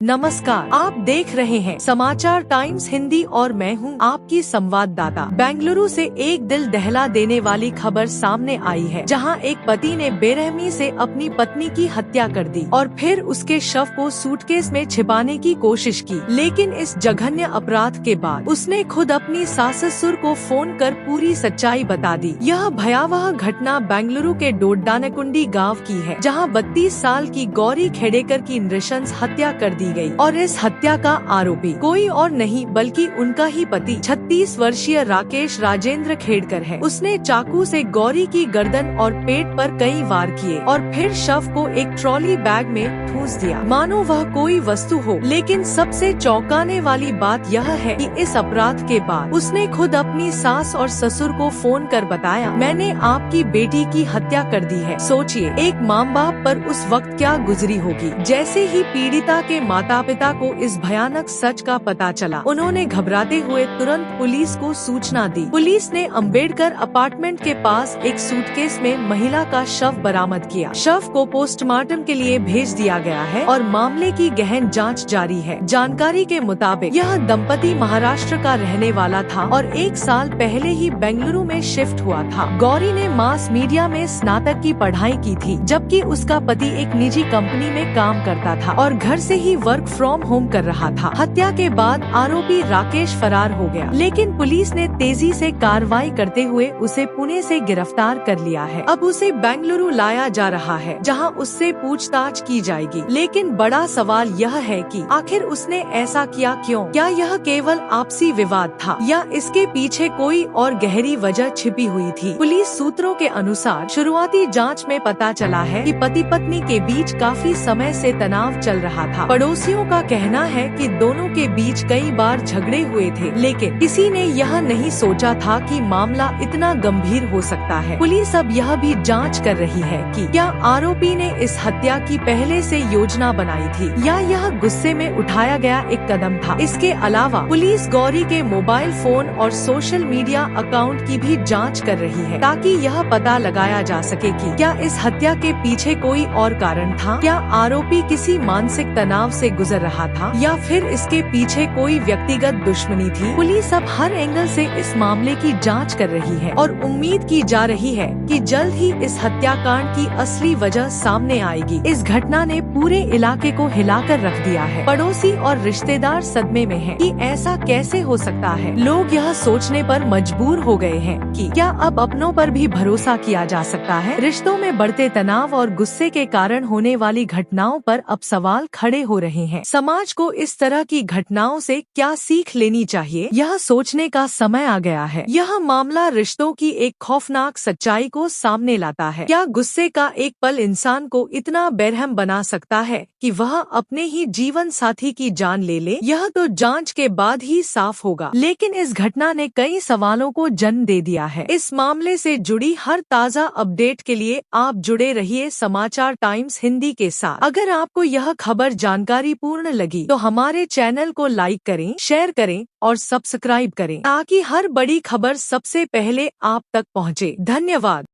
नमस्कार, आप देख रहे हैं समाचार टाइम्स हिंदी और मैं हूं आपकी संवाददाता। बेंगलुरु से एक दिल दहला देने वाली खबर सामने आई है, जहां एक पति ने बेरहमी से अपनी पत्नी की हत्या कर दी और फिर उसके शव को सूटकेस में छिपाने की कोशिश की। लेकिन इस जघन्य अपराध के बाद उसने खुद अपनी सास ससुर को फोन कर पूरी सच्चाई बता दी। यह भयावह घटना बेंगलुरु के डोड्डानकुंडी गाँव की है, जहाँ 32 साल की गौरी खेडेकर की नृशंस हत्या कर दी गई और इस हत्या का आरोपी कोई और नहीं बल्कि उनका ही पति 36 वर्षीय राकेश राजेंद्र खेडकर है। उसने चाकू से गौरी की गर्दन और पेट पर कई वार किए और फिर शव को एक ट्रॉली बैग में ठूंस दिया, मानो वह कोई वस्तु हो। लेकिन सबसे चौंकाने वाली बात यह है कि इस अपराध के बाद उसने खुद अपनी सास और ससुर को फोन कर बताया, मैंने आपकी बेटी की हत्या कर दी है। सोचिए, एक माँ बाप पर उस वक्त क्या गुजरी होगी। जैसे ही पीड़िता के माता पिता को इस भयानक सच का पता चला, उन्होंने घबराते हुए तुरंत पुलिस को सूचना दी। पुलिस ने अंबेडकर अपार्टमेंट के पास एक सूटकेस में महिला का शव बरामद किया। शव को पोस्टमार्टम के लिए भेज दिया गया है और मामले की गहन जांच जारी है। जानकारी के मुताबिक यह दंपति महाराष्ट्र का रहने वाला था और 1 साल पहले ही बेंगलुरु में शिफ्ट हुआ था। गौरी ने मास मीडिया में स्नातक की पढ़ाई की थी, जबकि उसका पति एक निजी कंपनी में काम करता था और घर से ही वर्क फ्रॉम होम कर रहा था। हत्या के बाद आरोपी राकेश फरार हो गया, लेकिन पुलिस ने तेजी से कार्रवाई करते हुए उसे पुणे से गिरफ्तार कर लिया है। अब उसे बेंगलुरु लाया जा रहा है, जहां उससे पूछताछ की जाएगी। लेकिन बड़ा सवाल यह है कि आखिर उसने ऐसा किया क्यों? क्या यह केवल आपसी विवाद था या इसके पीछे कोई और गहरी वजह छिपी हुई थी? पुलिस सूत्रों के अनुसार शुरुआती जाँच में पता चला है कि पति पत्नी के बीच काफी समय से तनाव चल रहा था। पड़ोसियों का कहना है कि दोनों के बीच कई बार झगड़े हुए थे, लेकिन किसी ने यह नहीं सोचा था कि मामला इतना गंभीर हो सकता है। पुलिस अब यह भी जांच कर रही है कि क्या आरोपी ने इस हत्या की पहले से योजना बनाई थी या यह गुस्से में उठाया गया एक कदम था। इसके अलावा पुलिस गौरी के मोबाइल फोन और सोशल मीडिया अकाउंट की भी जाँच कर रही है, ताकि यह पता लगाया जा सके कि क्या इस हत्या के पीछे कोई और कारण था। क्या आरोपी किसी मानसिक तनाव से गुजर रहा था या फिर इसके पीछे कोई व्यक्तिगत दुश्मनी थी। पुलिस अब हर एंगल से इस मामले की जांच कर रही है और उम्मीद की जा रही है कि जल्द ही इस हत्याकांड की असली वजह सामने आएगी। इस घटना ने पूरे इलाके को हिलाकर रख दिया है। पड़ोसी और रिश्तेदार सदमे में हैं कि ऐसा कैसे हो सकता है। लोग यह सोचने पर मजबूर हो गए हैं कि क्या अब अपनों पर भी भरोसा किया जा सकता है। रिश्तों में बढ़ते तनाव और गुस्से के कारण होने वाली घटनाओं पर अब सवाल खड़े हो रहे हैं। समाज को इस तरह की घटनाओं से क्या सीख लेनी चाहिए, यह सोचने का समय आ गया है। यह मामला रिश्तों की एक खौफनाक सच्चाई को सामने लाता है। क्या गुस्से का एक पल इंसान को इतना बेरहम बना सकता है कि वह अपने ही जीवन साथी की जान ले ले? यह तो जांच के बाद ही साफ होगा, लेकिन इस घटना ने कई सवालों को जन्म दे दिया है। इस मामले से जुड़ी हर ताज़ा अपडेट के लिए आप जुड़े रहिए समाचार टाइम्स हिंदी के साथ। अगर आपको यह खबर जानकारी पूर्ण लगी तो हमारे चैनल को लाइक करें, शेयर करें और सब्सक्राइब करें, ताकि हर बड़ी खबर सबसे पहले आप तक पहुंचे। धन्यवाद।